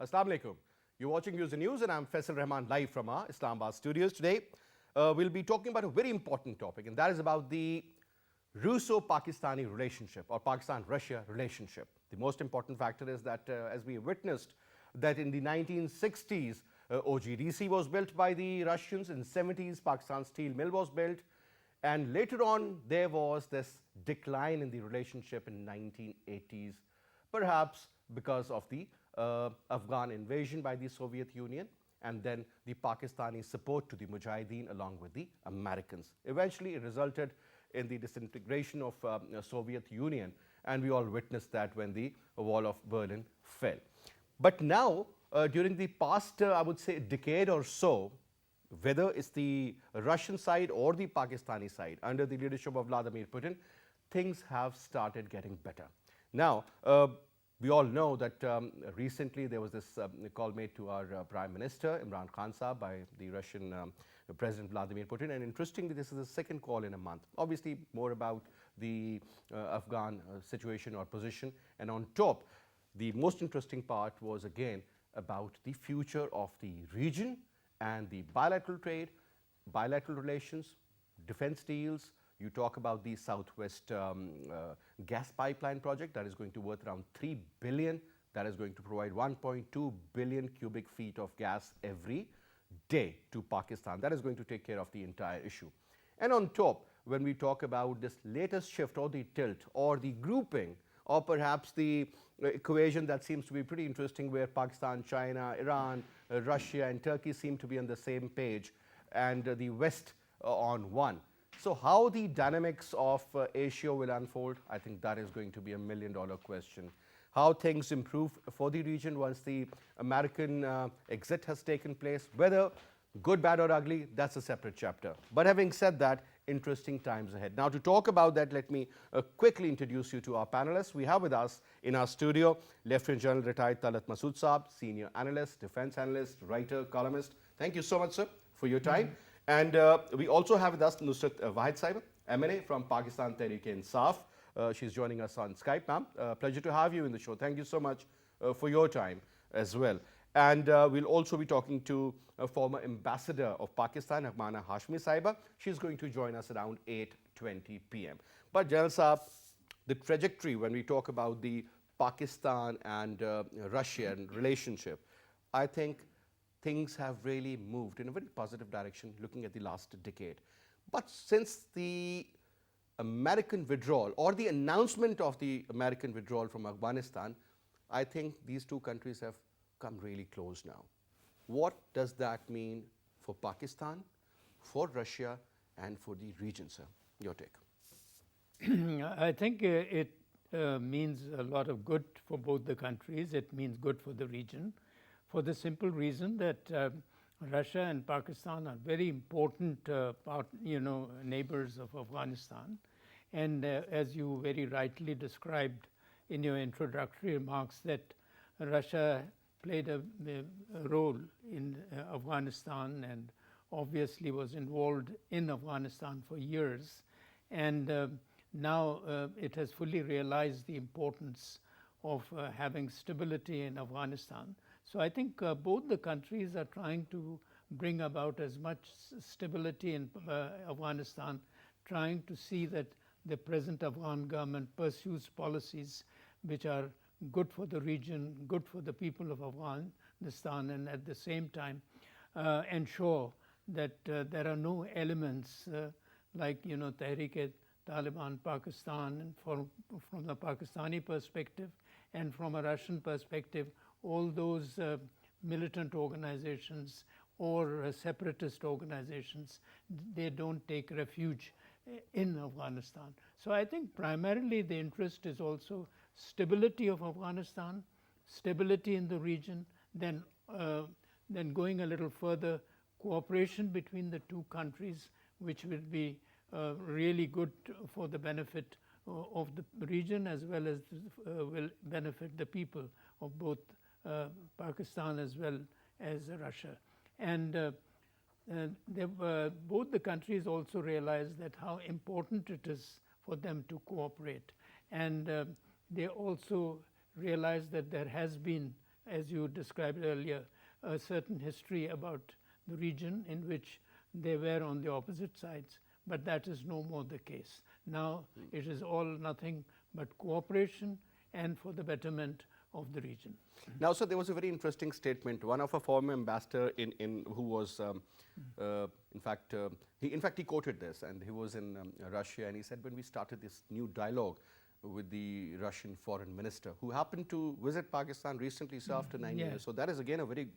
Assalamu alaikum. You're watching News and News, and I'm Faisal Rehman live from our Islamabad studios. Today, we'll be talking about a very important topic, and that is about the Russo-Pakistani relationship or Pakistan-Russia relationship. The most important factor is that, as we witnessed, that in the 1960s, OGDC was built by the Russians. In the 70s, Pakistan Steel Mill was built. And later on, there was this decline in the relationship in 1980s, perhaps because of the Afghan invasion by the Soviet Union and then the Pakistani support to the Mujahideen along with the Americans. Eventually, it resulted in the disintegration of Soviet Union, and we all witnessed that when the Wall of Berlin fell. But now, during the past, I would say, decade or so, whether it's the Russian side or the Pakistani side, under the leadership of Vladimir Putin, things have started getting better. Now, we all know that recently there was this call made to our Prime Minister Imran Khan Sahab by the Russian President Vladimir Putin, and interestingly, this is the second call in a month. Obviously, more about the Afghan situation or position, and on top, the most interesting part was again about the future of the region and the bilateral trade, bilateral relations, defense deals. You talk about the Southwest gas pipeline project that is going to worth around 3 billion, that is going to provide 1.2 billion cubic feet of gas every day to Pakistan. That is going to take care of the entire issue. And on top, when we talk about this latest shift or the tilt or the grouping or perhaps the equation that seems to be pretty interesting, where Pakistan, China, Iran, Russia and Turkey seem to be on the same page, and the West on one. So how the dynamics of Asia will unfold, I think that is going to be $1 million question. How things improve for the region once the American exit has taken place, whether good, bad or ugly, that's a separate chapter. But having said that, interesting times ahead. Now, to talk about that, let me quickly introduce you to our panelists. We have with us in our studio Lieutenant General retired TALAT MASOOD Saab, senior analyst, defense analyst, writer, columnist. Thank you so much, sir, for your time. And we also have with us NUSRAT WAHID Saib, MNA from Pakistan Tehreek-e-Insaf. She's joining us on Skype, ma'am. Pleasure to have you in the show. Thank you so much for your time as well. And we'll also be talking to a former ambassador of Pakistan, NAGHMANA HASHMI Saiba. She's going to join us around 8:20 p.m. But General Saab, the trajectory when we talk about the Pakistan and Russian relationship, I think things have really moved in a very positive direction looking at the last decade. But since the American withdrawal or the announcement of the American withdrawal from Afghanistan, I think these two countries have come really close now. What does that mean for Pakistan, for Russia, and for the region, sir? Your take. I think it means a lot of good for both the countries. It means good for the region, for the simple reason that Russia and Pakistan are very important neighbors of Afghanistan. And as you very rightly described in your introductory remarks, that Russia played a role in Afghanistan and obviously was involved in Afghanistan for years. And now it has fully realized the importance of having stability in Afghanistan. So I think both the countries are trying to bring about as much stability in Afghanistan, trying to see that the present Afghan government pursues policies which are good for the region, good for the people of Afghanistan, and at the same time ensure that there are no elements like Tehreek-e-Taliban Pakistan, and from the Pakistani perspective and from a Russian perspective, all those militant organizations or separatist organizations, they don't take refuge in Afghanistan. So I think primarily the interest is also stability of Afghanistan, stability in the region, then going a little further, cooperation between the two countries, which will be really good for the benefit of the region as well as will benefit the people of both Pakistan as well as Russia. And both the countries also realize that how important it is for them to cooperate. And they also realize that there has been as you described earlier, a certain history about the region in which they were on the opposite sides, but that is no more the case. Now it is all nothing but cooperation and for the betterment of the region. Now, so there was a very interesting statement. One of a former ambassador who was, in fact, he quoted this, and he was in Russia, and he said, when we started this new dialogue with the Russian foreign minister, who happened to visit Pakistan recently, so after 9 years. So that is again a very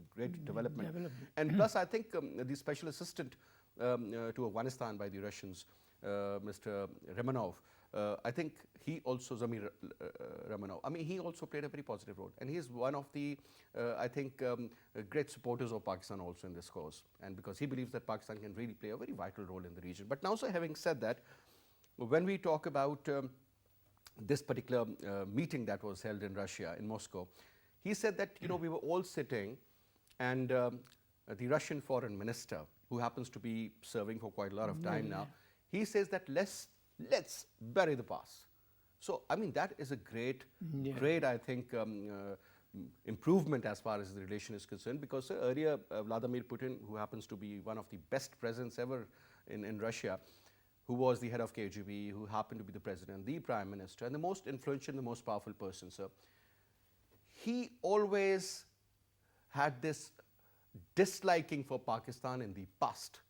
great development. And plus, I think the special assistant to Afghanistan by the Russians, Mr. Remanov, I think he also, Zamir Remanov, I mean, he also played a very positive role. And he is one of the, I think, great supporters of Pakistan also in this cause. And because he believes that Pakistan can really play a very vital role in the region. But now, so having said that, when we talk about this particular meeting that was held in Russia, in Moscow, he said that, you know, we were all sitting, and the Russian foreign minister, who happens to be serving for quite a lot of time now, he says that let's bury the past. So, I mean, that is a great, I think, improvement as far as the relation is concerned, because earlier Vladimir Putin, who happens to be one of the best presidents ever in Russia, who was the head of KGB, who happened to be the president, the prime minister, and the most influential and the most powerful person, sir, he always had this disliking for Pakistan in the past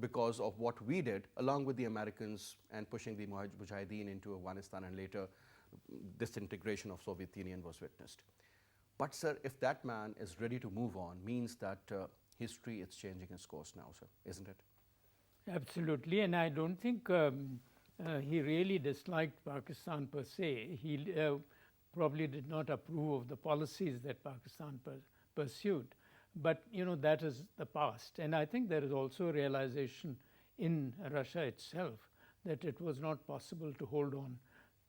because of what we did along with the Americans and pushing the Mujahideen into Afghanistan, and later disintegration of Soviet Union was witnessed. But sir, if that man is ready to move on, means that history is changing its course now, sir, isn't it? Absolutely, and I don't think he really disliked Pakistan per se. He probably did not approve of the policies that Pakistan pursued. But, you know, that is the past. And I think there is also a realization in Russia itself that it was not possible to hold on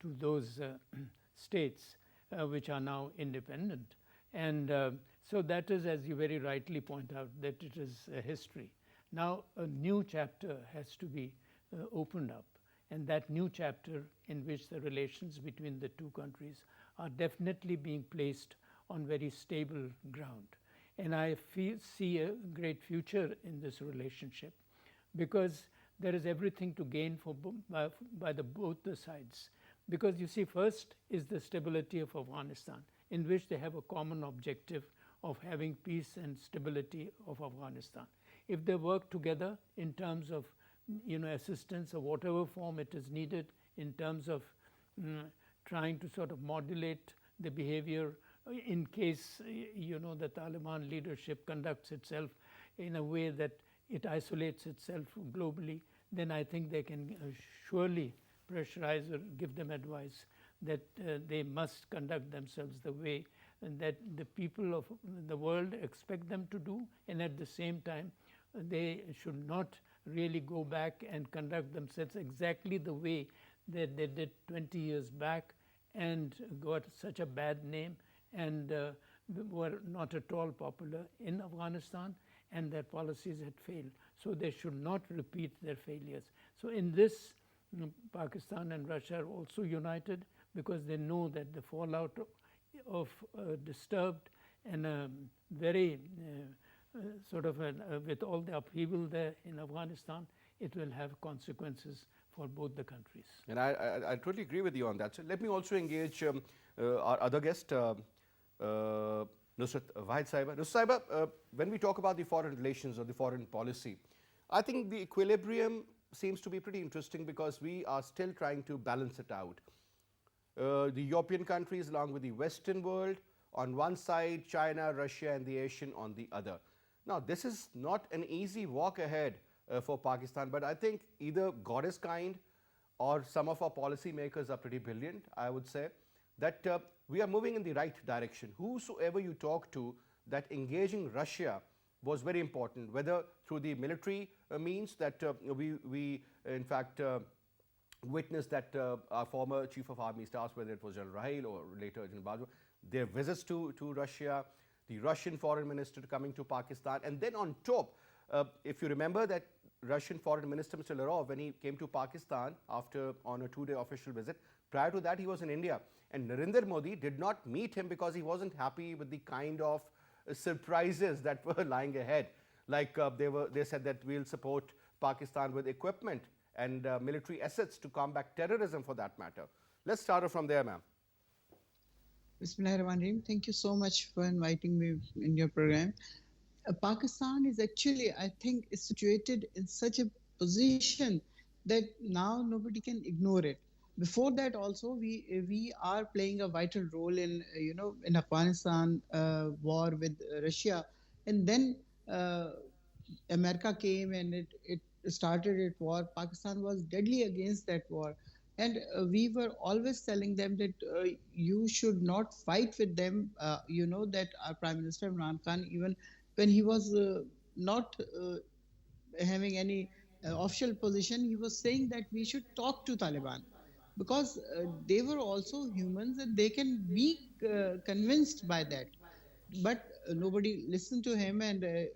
to those states which are now independent. And so that is, as you very rightly point out, that it is a history. Now a new chapter has to be opened up, and that new chapter in which the relations between the two countries are definitely being placed on very stable ground. And I see a great future in this relationship, because there is everything to gain for by both the sides. Because you see, first is the stability of Afghanistan, in which they have a common objective of having peace and stability of Afghanistan. If they work together in terms of, you know, assistance of whatever form it is needed, in terms of trying to sort of modulate the behavior in case, you know, the Taliban leadership conducts itself in a way that it isolates itself globally, then I think they can surely pressurize or give them advice that they must conduct themselves the way that the people of the world expect them to do, and at the same time they should not really go back and conduct themselves exactly the way that they did 20 years back and got such a bad name and were not at all popular in Afghanistan, and their policies had failed. So they should not repeat their failures. So in this, Pakistan and Russia are also united, because they know that the fallout of disturbed and very sort of with all the upheaval there in Afghanistan, it will have consequences for both the countries. And I totally agree with you on that. So let me also engage our other guest, NUSRAT WAHID Sahiba. NUSRAT Sahiba, when we talk about the foreign relations or the foreign policy, I think the equilibrium seems to be pretty interesting, because we are still trying to balance it out. The European countries along with the Western world on one side, China, Russia and the Asian on the other. Now this is not an easy walk ahead for Pakistan, but I think either God is kind or some of our policy makers are pretty brilliant, I would say, that we are moving in the right direction. Whosoever you talk to, that engaging Russia was very important, whether through the military means that we in fact witnessed that our former Chief of Army Staff, whether it was General Rahil or later General Bajwa, their visits to Russia, the Russian foreign minister coming to Pakistan, and then on top, if you remember that Russian Foreign Minister Mr. Lavrov when he came to Pakistan after on a 2-day official visit. Prior to that, he was in India, and Narendra Modi did not meet him because he wasn't happy with the kind of surprises that were lying ahead. Like they said that we'll support Pakistan with equipment and military assets to combat terrorism, for that matter. Let's start off from there, ma'am. Bismillahirrahmanirrahim. Thank you so much for inviting me in your program. Pakistan is actually, I think, is situated in such a position that now nobody can ignore it. Before that, also we are playing a vital role in in Afghanistan war with Russia, and then America came and it started its war. Pakistan was deadly against that war. And we were always telling them that you should not fight with them. You know that our Prime Minister Imran Khan, even when he was not having any official position, he was saying that we should talk to Taliban, because they were also humans and they can be convinced by that. But nobody listened to him, and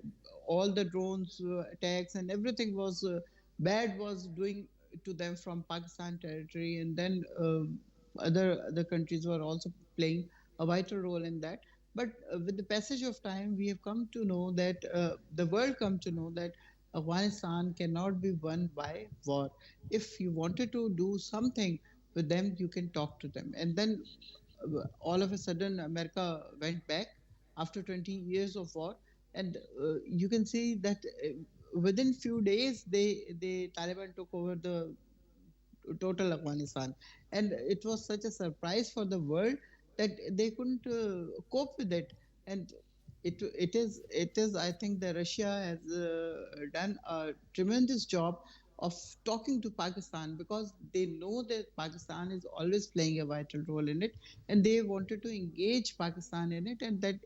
all the drones attacks and everything was bad was doing to them from Pakistan territory, and then other countries were also playing a vital role in that. But with the passage of time, we have come to know that the world come to know that Afghanistan cannot be won by war. If you wanted to do something with them, you can talk to them. And then all of a sudden, America went back after 20 years of war, and you can see that within few days, the Taliban took over the total Afghanistan, and it was such a surprise for the world that they couldn't cope with it. And it is I think that Russia has done a tremendous job of talking to Pakistan, because they know that Pakistan is always playing a vital role in it, and they wanted to engage Pakistan in it, and that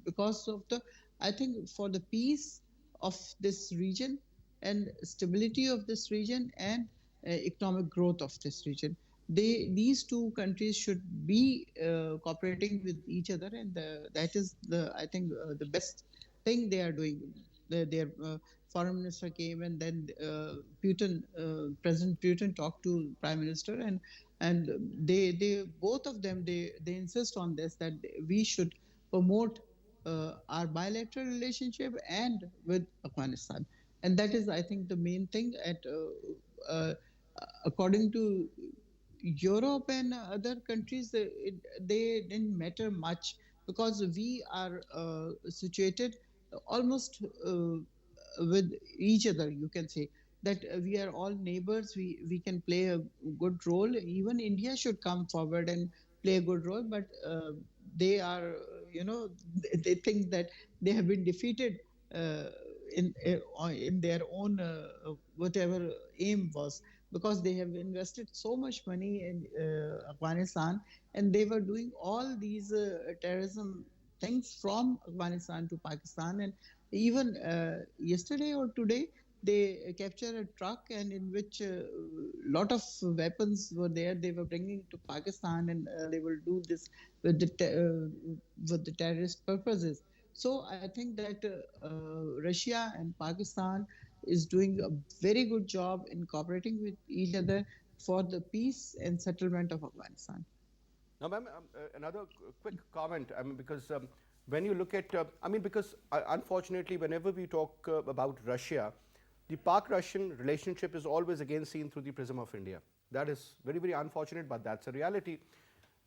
because of the, I think, for the peace of this region and stability of this region and economic growth of this region, these two countries should be cooperating with each other, and that is I think the best thing they are doing. Their foreign minister came, and then President Putin talked to Prime Minister, and they both of them they insist on this, that we should promote our bilateral relationship and with Afghanistan, and that is, I think, the main thing. According to Europe and other countries, they didn't matter much, because we are situated almost with each other. You can say that we are all neighbors. We can play a good role. Even India should come forward and play a good role, but they are, they think that they have been defeated in their own whatever aim was, because they have invested so much money in Afghanistan, and they were doing all these terrorism things from Afghanistan to Pakistan. And even yesterday or today, they captured a truck, and in which a lot of weapons were there. They were bringing to Pakistan, and they will do this with the terrorist purposes. So I think that Russia and Pakistan is doing a very good job in cooperating with each other for the peace and settlement of Afghanistan. Now, ma'am, another quick comment. I mean, because when you look at, because unfortunately, whenever we talk about Russia, the Pak-Russian relationship is always again seen through the prism of India. That is very, very unfortunate, but that's a reality.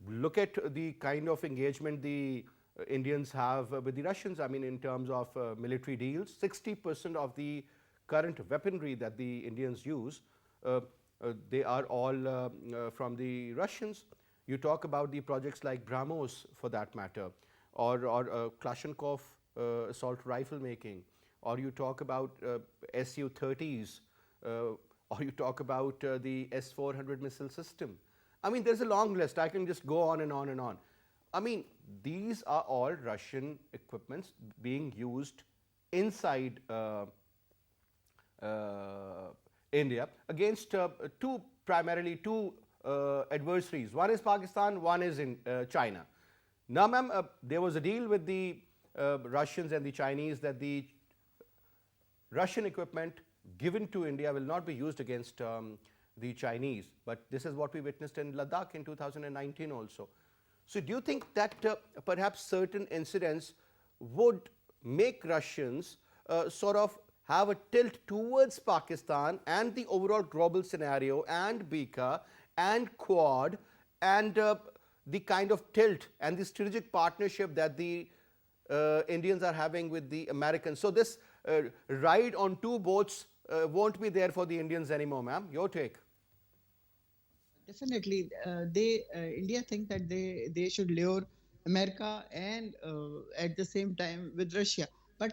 Look at the kind of engagement the Indians have with the Russians. I mean, in terms of military deals, 60% of the current weaponry that the Indians use, they are all from the Russians. You talk about the projects like BrahMos, for that matter, or Kalashnikov assault rifle making, or you talk about Su-30s, or you talk about the S-400 missile system. I mean, there's a long list. I can just go on and on and on. I mean, these are all Russian equipments being used inside India against primarily two adversaries. One is Pakistan, one is in China. Now, ma'am, there was a deal with the Russians and the Chinese that the Russian equipment given to India will not be used against the Chinese. But this is what we witnessed in Ladakh in 2019 also. So do you think that perhaps certain incidents would make Russians sort of have a tilt towards Pakistan and the overall global scenario and BICA and Quad and the kind of tilt and the strategic partnership that the Indians are having with the Americans? So this ride on two boats won't be there for the Indians anymore, ma'am. Your take? Definitely, India think that they should lure America and at the same time with Russia. But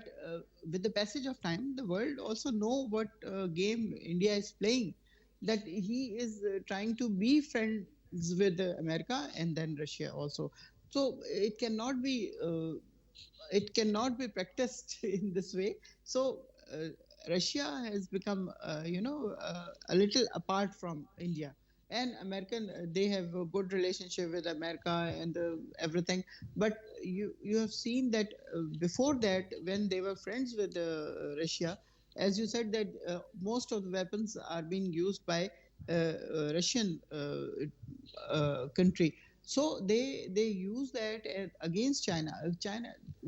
with the passage of time, the world also know what game India is playing. That he is trying to be friends with America and then Russia also. So it cannot be practiced in this way. So Russia has become, a little apart from India. And American, they have a good relationship with America and everything. But you have seen that before that, when they were friends with Russia, as you said that most of the weapons are being used by Russian country. So they use that against China.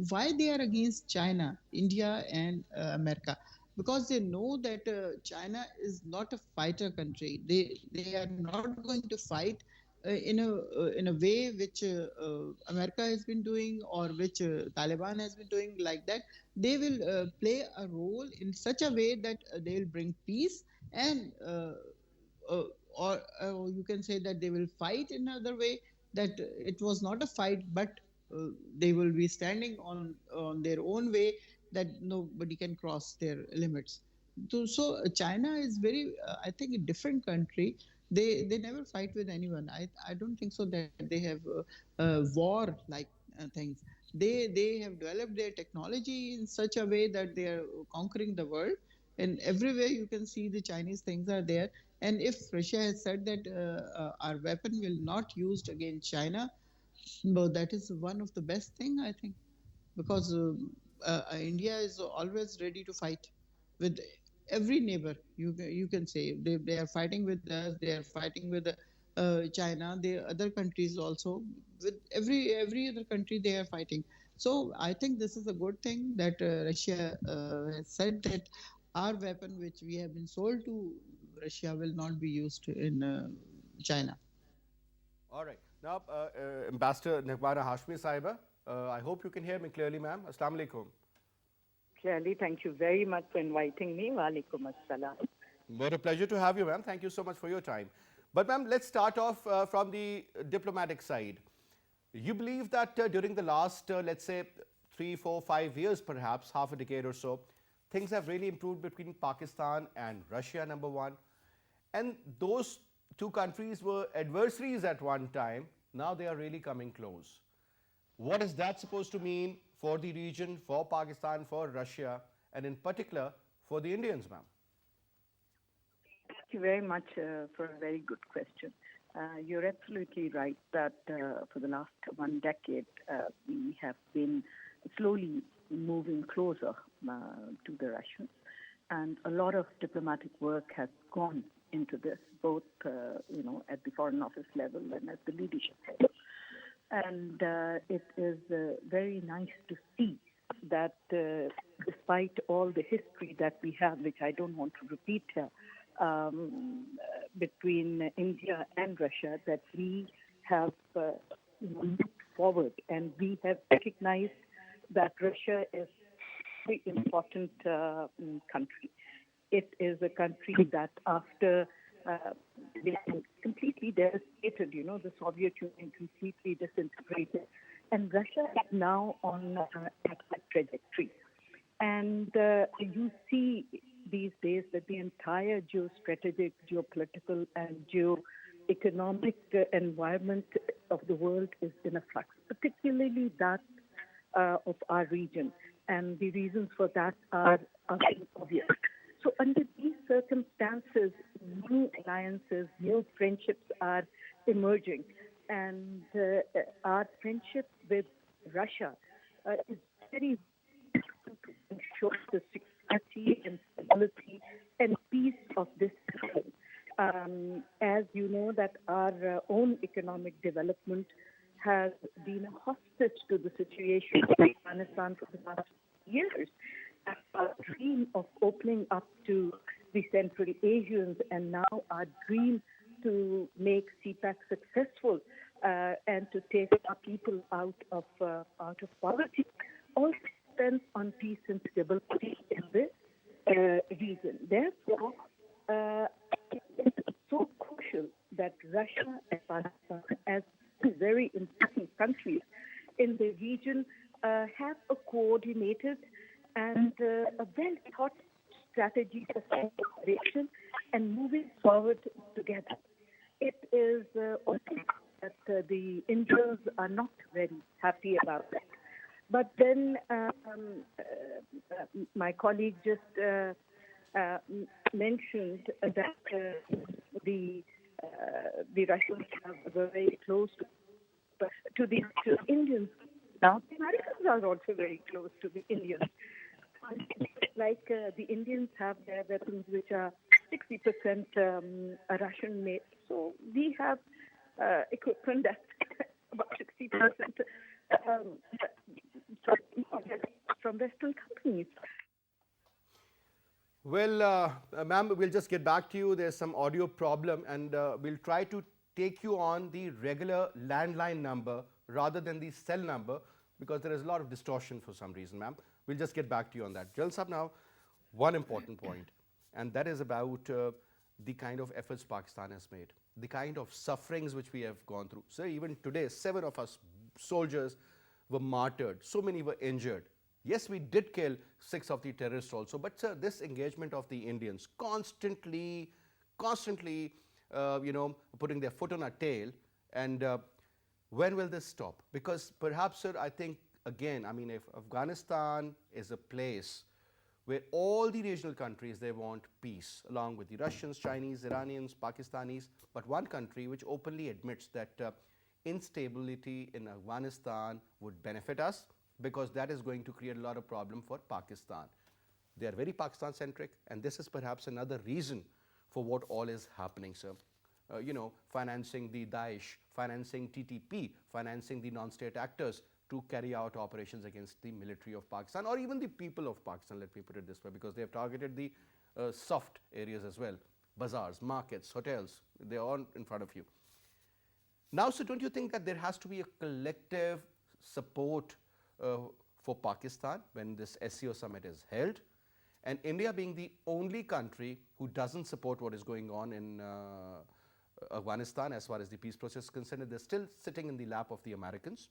Why they are against China, India, and America? Because they know that China is not a fighter country. They are not going to fight in a way which America has been doing or which Taliban has been doing like that. They will play a role in such a way that they will bring peace and uh, or you can say that they will fight in another way, that it was not a fight, but they will be standing on their own way, that nobody can cross their limits. So China is very, I think, a different country. They never fight with anyone. I don't think so that they have war like things. They have developed their technology in such a way that they are conquering the world. And everywhere you can see the Chinese things are there. And if Russia has said that our weapon will not used against China, well, that is one of the best thing, I think, because India is always ready to fight with every neighbor. You can say they are fighting with us. They are fighting with China. The other countries also, with every other country they are fighting. So I think this is a good thing that Russia has said that our weapon, which we have been sold to Russia, will not be used in China. All right. Now, Ambassador NAGHMANA HASHMI Sahiba, I hope you can hear me clearly, ma'am. Assalamu alaikum. Clearly, thank you very much for inviting me. Wa alaikum assalam. What a pleasure to have you, ma'am. Thank you so much for your time. But, ma'am, let's start off from the diplomatic side. You believe that during the last, let's say, 3, 4, 5 years, perhaps, half a decade or so, things have really improved between Pakistan and Russia, number one. And those two countries were adversaries at one time. Now they are really coming close. What is that supposed to mean for the region, for Pakistan, for Russia, and in particular for the Indians, ma'am? Thank you very much for a very good question. You're absolutely right that for the last 1 decade, we have been slowly moving closer to the Russians. And a lot of diplomatic work has gone into this, both at the Foreign Office level and at the leadership level. And it is very nice to see that despite all the history that we have, which I don't want to repeat here, between India and Russia, that we have looked forward and we have recognized that Russia is a very important country. It is a country that after being completely devastated, the Soviet Union completely disintegrated, and Russia is now on a trajectory. And you see these days that the entire geostrategic, geopolitical, and geoeconomic environment of the world is in a flux, particularly that of our region. And the reasons for that are obvious. So under these circumstances, new alliances, new friendships are emerging. And our friendship with Russia is very important to ensure the prosperity and stability and peace of this region. As you know, that our own economic development has been a hostage to the situation in Afghanistan for the past years. And our dream of opening up to the Central Asians and now our dream to make CPAC successful and to take our people out of poverty all depends on peace and stability in the region. Therefore, it's so crucial that Russia and Pakistan, as very important countries in the region, have a coordinated and a well-thought strategy for cooperation and moving forward together. It is obvious that the Indians are not very happy about it. But then my colleague just mentioned that the Russians were very close to the Indians. Now the Americans are also very close to the Indians. Like the Indians have their weapons which are 60% Russian made. So we have equipment that's about 60% from Western companies. Well, ma'am, we'll just get back to you. There's some audio problem, and we'll try to take you on the regular landline number rather than the cell number, because there is a lot of distortion for some reason, ma'am. We'll just get back to you on that. Jalal Sahab, now, one important point, and that is about the kind of efforts Pakistan has made, the kind of sufferings which we have gone through. So even today, 7 of us soldiers were martyred, so many were injured. Yes, we did kill 6 of the terrorists also, but sir, this engagement of the Indians constantly, putting their foot on our tail, and when will this stop? Because perhaps, sir, I think, again, I mean, if Afghanistan is a place where all the regional countries, they want peace, along with the Russians, Chinese, Iranians, Pakistanis, but one country which openly admits that instability in Afghanistan would benefit us, because that is going to create a lot of problem for Pakistan. They are very Pakistan-centric, and this is perhaps another reason for what all is happening, sir. Financing the Daesh, financing TTP, financing the non-state actors to carry out operations against the military of Pakistan, or even the people of Pakistan, let me put it this way, because they have targeted the soft areas as well. Bazaars, markets, hotels, they are all in front of you. Now, sir, don't you think that there has to be a collective support for Pakistan when this SCO summit is held, and India being the only country who doesn't support what is going on in Afghanistan as far as the peace process is concerned, they're still sitting in the lap of the Americans.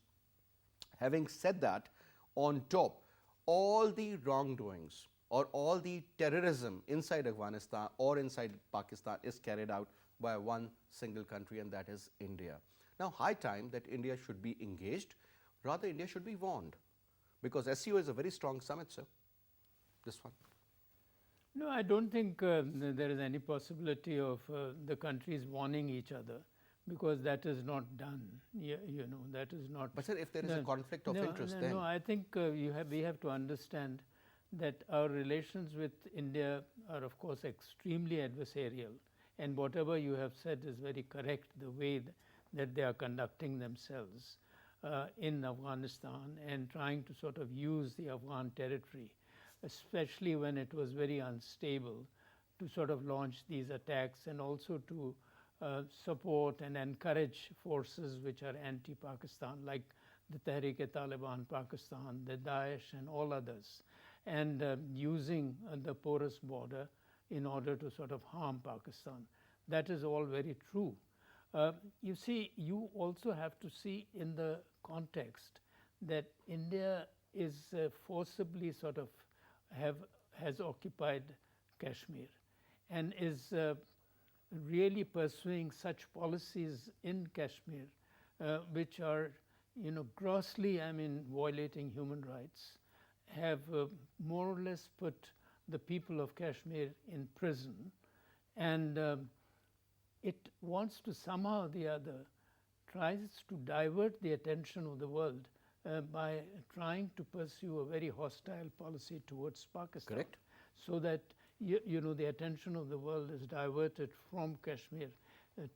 Having said that, on top, all the wrongdoings or all the terrorism inside Afghanistan or inside Pakistan is carried out by one single country, and that is India. Now, high time that India should be engaged. Rather, India should be warned, because SCO is a very strong summit, sir. This one. No, I don't think there is any possibility of the countries warning each other, because that is not done. That is not. But sir, if there is a conflict of interest, then. No, I think we have to understand that our relations with India are, of course, extremely adversarial, and whatever you have said is very correct, the way that they are conducting themselves in Afghanistan and trying to sort of use the Afghan territory, especially when it was very unstable, to sort of launch these attacks, and also to support and encourage forces which are anti-Pakistan, like the Tehreek-e-Taliban Pakistan, the Daesh, and all others, and using the porous border in order to sort of harm Pakistan. That is all very true. You see, you also have to see in the context that India is forcibly sort of has occupied Kashmir, and is really pursuing such policies in Kashmir which are, grossly, violating human rights, have more or less put the people of Kashmir in prison, and it wants to somehow or the other tries to divert the attention of the world by trying to pursue a very hostile policy towards Pakistan. Correct. so that the attention of the world is diverted from Kashmir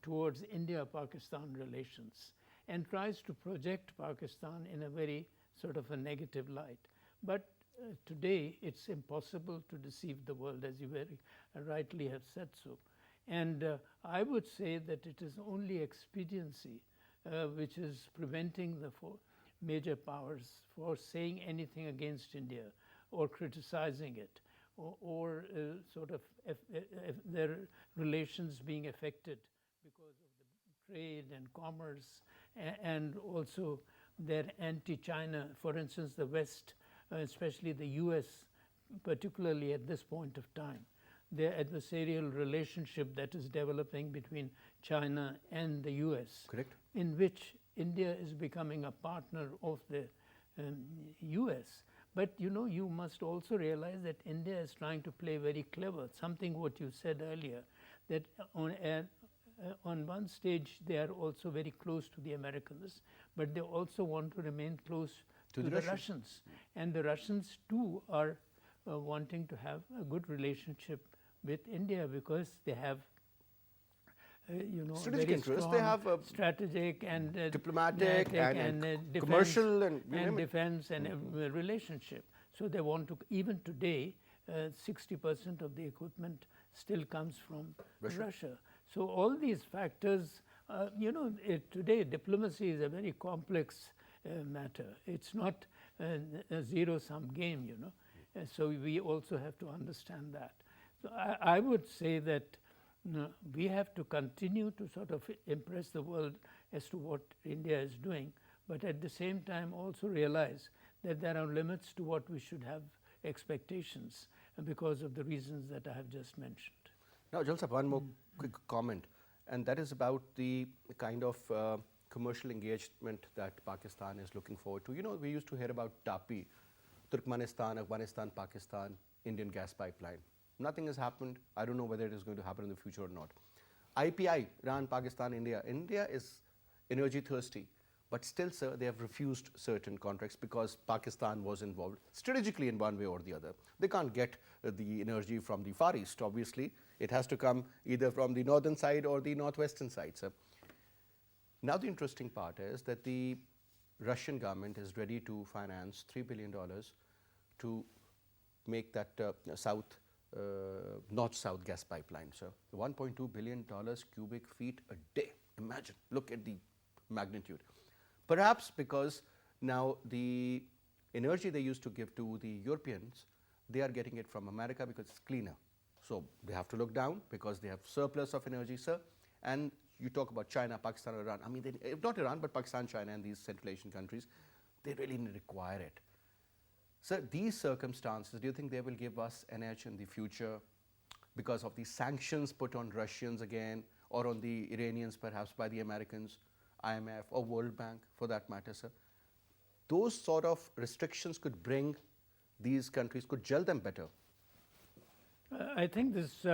towards India-Pakistan relations, and tries to project Pakistan in a very sort of a negative light. But today it's impossible to deceive the world, as you very rightly have said so. And I would say that it is only expediency which is preventing the major powers for saying anything against India or criticizing it, or sort of their relations being affected because of the trade and commerce, and also their anti-China. For instance, the West, especially the US, particularly at this point of time, the adversarial relationship that is developing between China and the US, Correct. in which India is becoming a partner of the US. But you must also realize that India is trying to play very clever, something what you said earlier, that on one stage they are also very close to the Americans, but they also want to remain close to the Russians. And the Russians too are wanting to have a good relationship with India, because they have strategic very interests. strong They have strategic and diplomatic and defense, commercial and defense and relationship. So they want to, even today, 60% of the equipment still comes from Russia. So all these factors, today diplomacy is a very complex matter. It's not a zero-sum game, So we also have to understand that. So I would say that we have to continue to sort of impress the world as to what India is doing, but at the same time also realize that there are limits to what we should have expectations because of the reasons that I have just mentioned. Now, Jalsa, one more quick comment, and that is about the kind of commercial engagement that Pakistan is looking forward to. We used to hear about TAPI, Turkmenistan, Afghanistan, Pakistan, Indian gas pipeline. Nothing has happened. I don't know whether it is going to happen in the future or not. IPI, Iran, Pakistan, India. India is energy thirsty, but still, sir, they have refused certain contracts because Pakistan was involved strategically in one way or the other. They can't get the energy from the Far East, obviously. It has to come either from the northern side or the northwestern side, sir. Now, the interesting part is that the Russian government is ready to finance $3 billion to make that north-south gas pipeline, sir. $1.2 billion cubic feet a day. Imagine, look at the magnitude. Perhaps because now the energy they used to give to the Europeans, they are getting it from America because it's cleaner. So they have to look down because they have surplus of energy, sir. And you talk about China, Pakistan, Iran. I mean, not Iran, but Pakistan, China, and these Central Asian countries, they really require it. Sir, these circumstances, do you think they will give us an edge in the future because of the sanctions put on Russians again, or on the Iranians perhaps by the Americans, IMF or World Bank for that matter, sir? Those sort of restrictions could bring these countries, could gel them better. I think this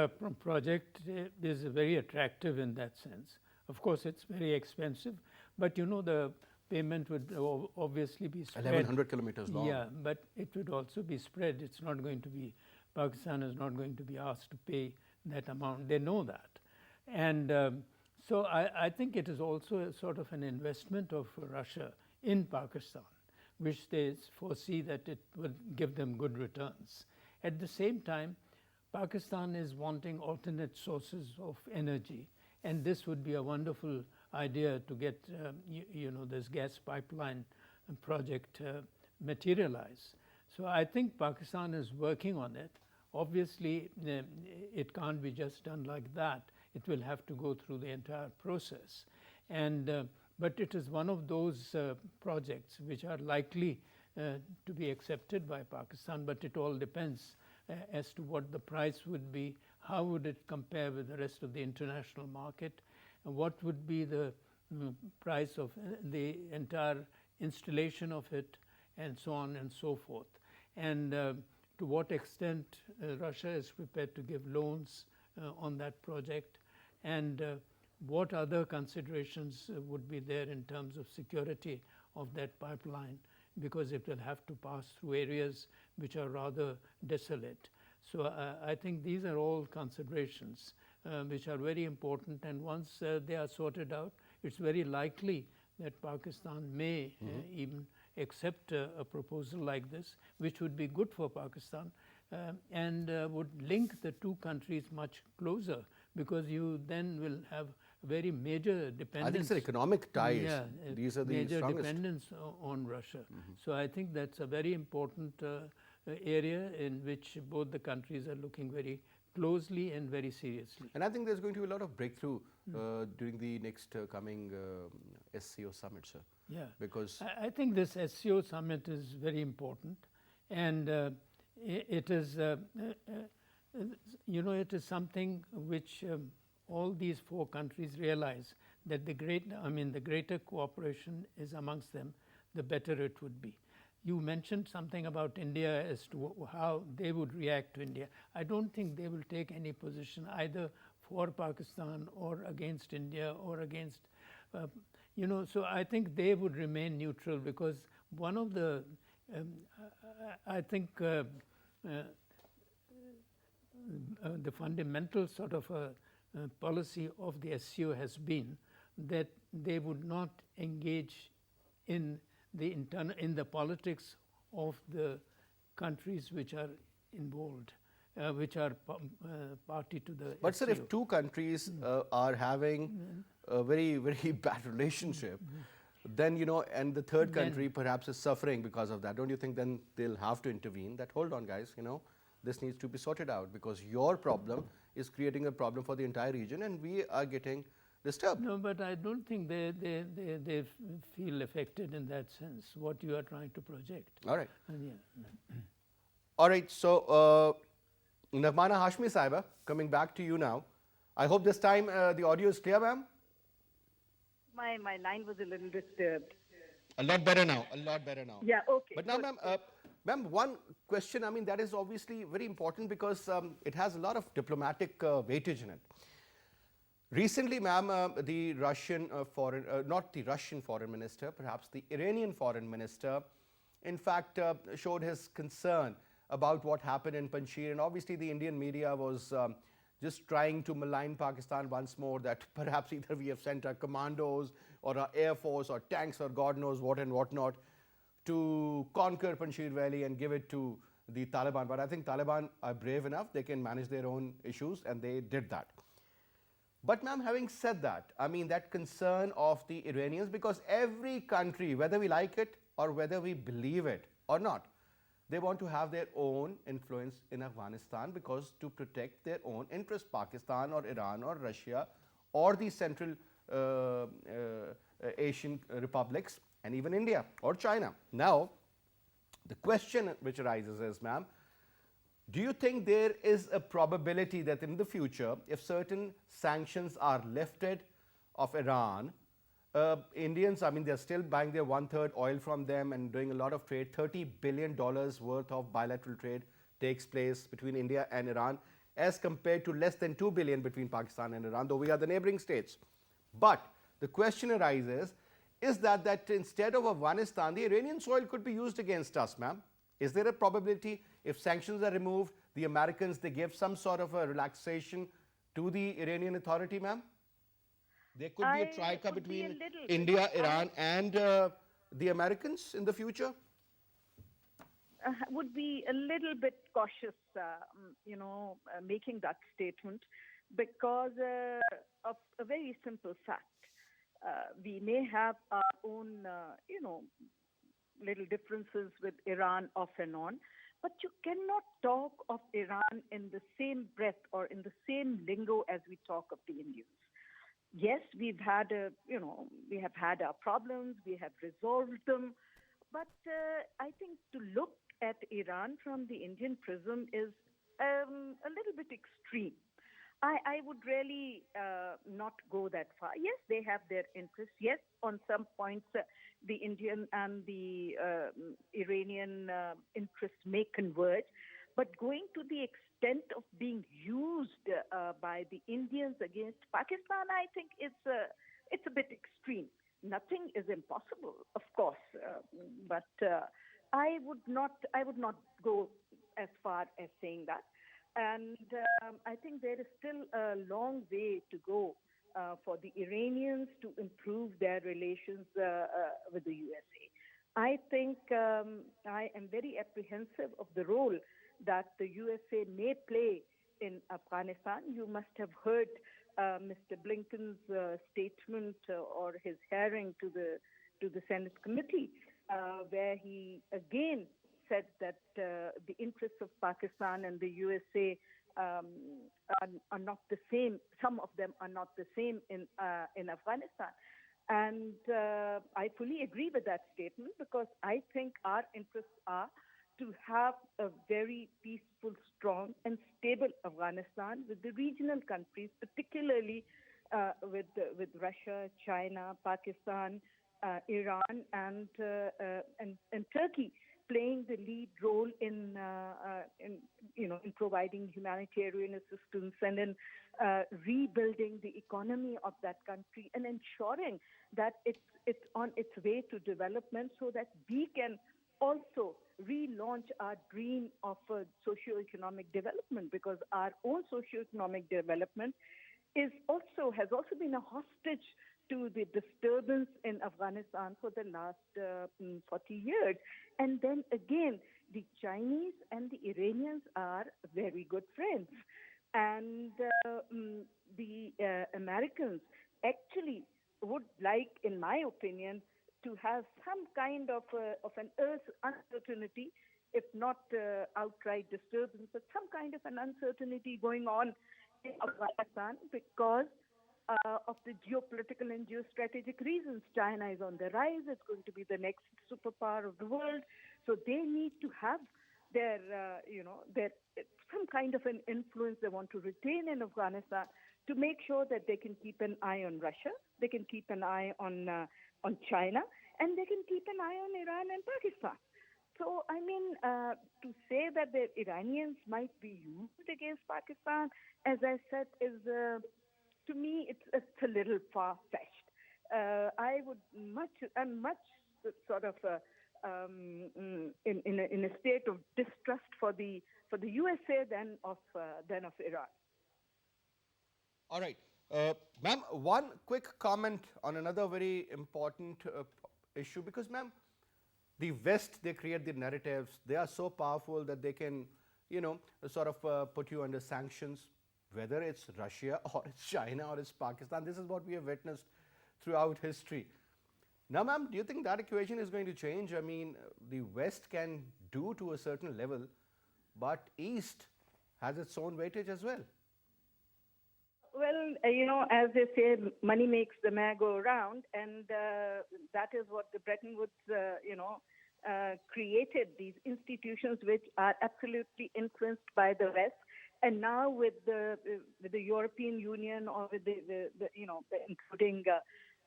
project is very attractive in that sense. Of course, it's very expensive, but the payment would obviously be spread. 1,100 kilometers long. Yeah, but it would also be spread. It's not going to be, Pakistan is not going to be asked to pay that amount. They know that. And so I think it is also a sort of an investment of Russia in Pakistan, which they foresee that it will give them good returns. At the same time, Pakistan is wanting alternate sources of energy, and this would be a wonderful idea to get this gas pipeline project materialize. So I think Pakistan is working on it. Obviously, it can't be just done like that. It will have to go through the entire process. And but it is one of those projects which are likely to be accepted by Pakistan, but it all depends as to what the price would be, how would it compare with the rest of the international market, and what would be the price of the entire installation of it, and so on and so forth. And to what extent Russia is prepared to give loans on that project, and what other considerations would be there in terms of security of that pipeline, because it will have to pass through areas which are rather desolate. So I think these are all considerations which are very important, and once they are sorted out, it's very likely that Pakistan may even accept a proposal like this, which would be good for Pakistan and would link the two countries much closer, because you then will have very major dependence. I think it's an economic ties. Yeah, These are the major strongest. dependence on Russia. So I think that's a very important area in which both the countries are looking very closely and very seriously. And I think there's going to be a lot of breakthrough during the next coming SCO summit, sir. Yeah, Because I think this SCO summit is very important, and it is, you know, it is something which all these four countries realize that the greater cooperation is amongst them, the better it would be. You mentioned something about India as to how they would react to India. I don't think they will take any position either for Pakistan or against India or against, you know, so I think they would remain neutral, because one of the, I think the fundamental sort of policy of the SCO has been that they would not engage in the politics of the countries which are involved, which are party to the but sir, SCO. if two countries are having a very, very bad relationship, then, you know, and the third country perhaps is suffering because of that, don't you think then they'll have to intervene that, hold on guys, you know, this needs to be sorted out, because your problem is creating a problem for the entire region and we are getting disturbed. No, but I don't think they feel affected in that sense, what you are trying to project. All right. Yeah. All right, so NAGHMANA HASHMI Saiba, coming back to you now. I hope this time the audio is clear, ma'am. My line was a little disturbed. A lot better now, a lot better now. Yeah, okay. But now, good. ma'am, one question, I mean, that is obviously very important because it has a lot of diplomatic weightage in it. Recently, ma'am, the Russian not the Russian foreign minister, perhaps the Iranian foreign minister, in fact, showed his concern about what happened in Panjshir, and obviously the Indian media was just trying to malign Pakistan once more, that perhaps either we have sent our commandos or our air force or tanks or God knows what and what not to conquer Panjshir Valley and give it to the Taliban. But I think Taliban are brave enough, they can manage their own issues, and they did that. But ma'am, having said that, I mean that concern of the Iranians, because every country, whether we like it or whether we believe it or not, they want to have their own influence in Afghanistan, because to protect their own interests, Pakistan or Iran or Russia or the Central Asian republics and even India or China. Now, the question which arises is, ma'am, do you think there is a probability that in the future, if certain sanctions are lifted of Iran, Indians, I mean, they're still buying their 1/3 oil from them and doing a lot of trade. $30 billion worth of bilateral trade takes place between India and Iran, as compared to less than $2 billion between Pakistan and Iran, though we are the neighboring states. But the question arises, is that instead of Afghanistan, the Iranian soil could be used against us, ma'am? Is there a probability, if sanctions are removed, the Americans, they give some sort of a relaxation to the Iranian authority, ma'am? There could be a trifecta between India, Iran and the Americans in the future? Would be a little bit cautious, making that statement, because of a very simple fact. We may have our own, little differences with Iran off and on, but you cannot talk of Iran in the same breath or in the same lingo as we talk of the Indians. Yes, we've had we have had our problems, we have resolved them, but I think to look at Iran from the Indian prism is a little bit extreme. I would really not go that far. Yes, they have their interests. Yes, on some points, the Indian and the Iranian interests may converge. But going to the extent of being used by the Indians against Pakistan, I think it's a bit extreme. Nothing is impossible, of course, but I would not go as far as saying that. And I think there is still a long way to go for the Iranians to improve their relations with the USA. I think I am very apprehensive of the role that the USA may play in Afghanistan. You must have heard Mr. Blinken's statement or his hearing to the Senate committee, where he again said that the interests of Pakistan and the USA are not the same. Some of them are not the same in Afghanistan. And I fully agree with that statement, because I think our interests are to have a very peaceful, strong, and stable Afghanistan with the regional countries, particularly with Russia, China, Pakistan, Iran, and Turkey playing the lead role in providing humanitarian assistance and in rebuilding the economy of that country and ensuring that it's on its way to development, so that we can also relaunch our dream of socio-economic development, because our own socio-economic development has also been a hostage to the disturbance in Afghanistan for the last 40 years. And then again, the Chinese and the Iranians are very good friends. And the Americans actually would like, in my opinion, to have some kind of an uncertainty, if not outright disturbance, but some kind of an uncertainty going on in Afghanistan, because of the geopolitical and geostrategic reasons. China is on the rise. It's going to be the next superpower of the world. So they need to have their some kind of an influence they want to retain in Afghanistan, to make sure that they can keep an eye on Russia, they can keep an eye on China, and they can keep an eye on Iran and Pakistan. So, I mean, to say that the Iranians might be used against Pakistan, as I said, is to me, it's a little far-fetched. I'm much sort of in a state of distrust for the USA than of Iran. All right. Ma'am, one quick comment on another very important issue, because, ma'am, the West, they create the narratives. They are so powerful that they can, sort of put you under sanctions, whether it's Russia or it's China or it's Pakistan. This is what we have witnessed throughout history. Now, ma'am, do you think that equation is going to change? I mean, the West can do to a certain level, but East has its own weightage as well. Well, as they say, money makes the merry go round, and that is what the Bretton Woods, created, these institutions which are absolutely influenced by the West. And now with the European Union, or with including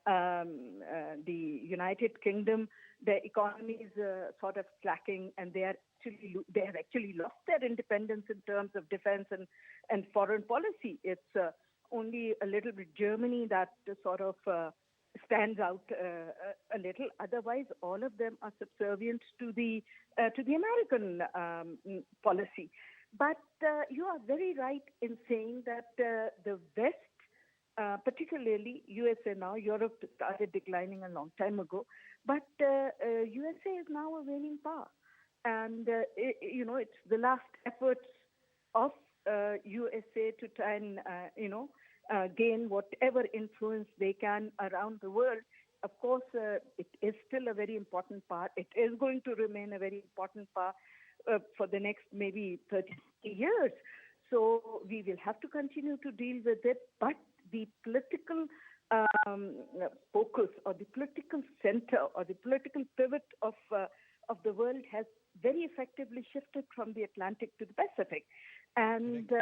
the United Kingdom, the economy is sort of slacking, and they have actually lost their independence in terms of defense and foreign policy. It's only a little bit Germany that sort of stands out a little. Otherwise, all of them are subservient to the American policy. But you are very right in saying that the West, particularly USA now, Europe started declining a long time ago, but USA is now a waning power. And, it's the last efforts of USA to try and, gain whatever influence they can around the world. Of course, it is still a very important part. It is going to remain a very important part for the next maybe 30 years. So we will have to continue to deal with it. But the political focus, or the political center, or the political pivot of the world has very effectively shifted from the Atlantic to the Pacific. And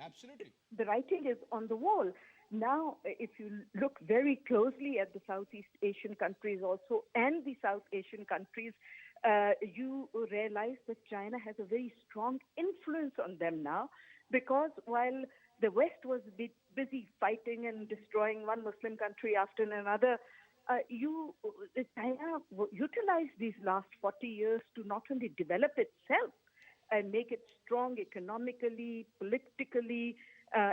absolutely, the writing is on the wall. Now, if you look very closely at the Southeast Asian countries also, and the South Asian countries, you realize that China has a very strong influence on them now, because while the West was busy fighting and destroying one Muslim country after another, China utilized these last 40 years to not only develop itself and make it strong economically, politically,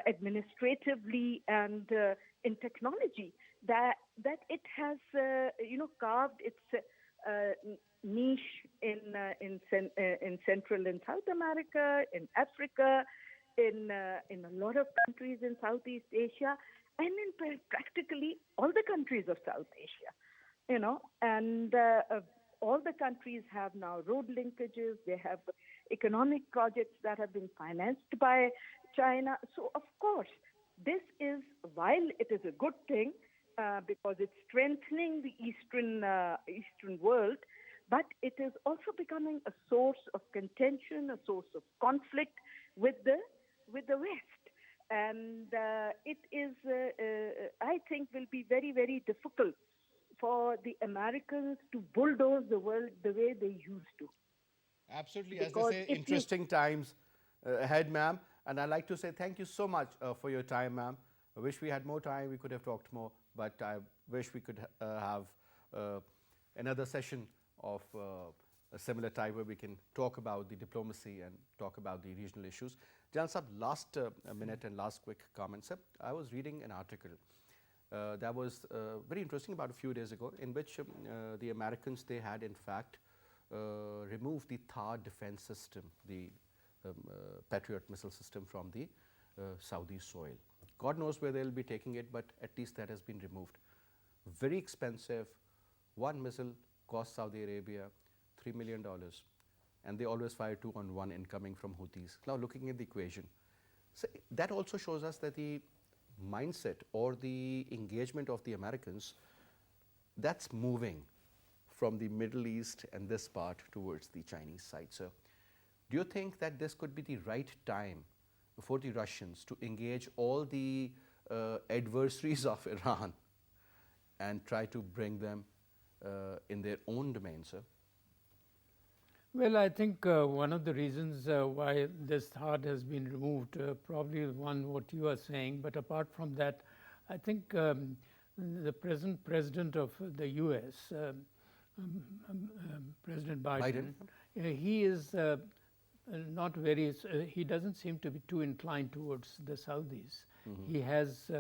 administratively, and in technology. That it has, carved its niche in Central and South America, in Africa, in a lot of countries in Southeast Asia, and in practically all the countries of South Asia. And all the countries have now road linkages. They have economic projects that have been financed by China. So, of course, this is, while it is a good thing because it's strengthening the Eastern world, but it is also becoming a source of contention, a source of conflict with the West. And it is, I think, will be very, very difficult for the Americans to bulldoze the world the way they used to. Absolutely. Because as they say, interesting times ahead, ma'am. And I'd like to say thank you so much for your time, ma'am. I wish we had more time. We could have talked more. But I wish we could have another session of a similar type where we can talk about the diplomacy and talk about the regional issues. Jan Sahab, last minute and last quick comment. Sir, I was reading an article that was very interesting about a few days ago, in which the Americans, they had in fact removed the THAAD defense system, the Patriot missile system, from the Saudi soil. God knows where they'll be taking it, but at least that has been removed. Very expensive. One missile cost Saudi Arabia $3 million, and they always fire 2 on 1 incoming from Houthis. Now, looking at the equation, so that also shows us that the mindset or the engagement of the Americans, that's moving from the Middle East and this part towards the Chinese side. So, do you think that this could be the right time for the Russians to engage all the adversaries of Iran and try to bring them in their own domain, sir? Well, I think one of the reasons why this THAAD has been removed, probably one what you are saying, but apart from that, I think the present president of the U.S., President Biden, he is not very, he doesn't seem to be too inclined towards the Saudis. He has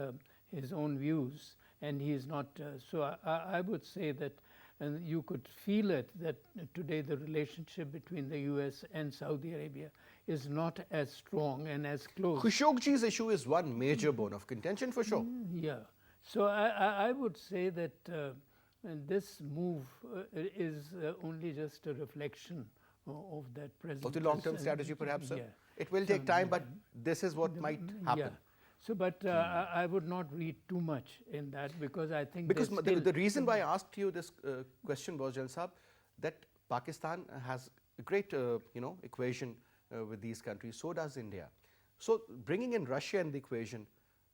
his own views, and he is not, so I would say that you could feel it that today the relationship between the U.S. and Saudi Arabia is not as strong and as close. Khashoggi's issue is one major bone of contention for sure. Yeah. So I would say that this move is only just a reflection of that present. Of the long-term strategy, perhaps, sir? Yeah. It will take time, but this is what might happen. Yeah. So, but I would not read too much in that, because I think because the reason why I asked you this question was, Jan Sahab, that Pakistan has a great equation with these countries. So does India. So bringing in Russia in the equation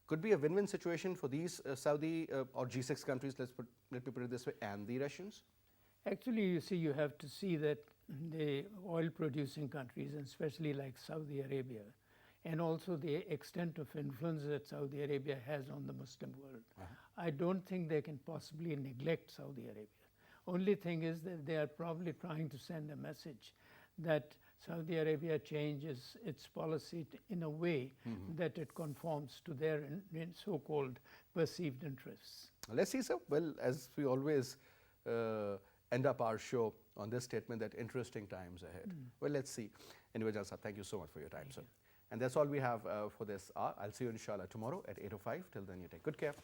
could be a win-win situation for these Saudi or G6 countries. Let me put it this way, and the Russians. Actually, you see, you have to see that the oil-producing countries, and especially like Saudi Arabia, and also the extent of influence that Saudi Arabia has on the Muslim world. I don't think they can possibly neglect Saudi Arabia. Only thing is that they are probably trying to send a message that Saudi Arabia changes its policy in a way that it conforms to their so-called perceived interests. Let's see, sir. Well, as we always end up our show on this statement that interesting times ahead. Well, let's see. Anyway, Jan Sahab, thank you so much for your time, sir. And that's all we have for this hour. I'll see you inshallah tomorrow at 8:05. Till then, you take good care.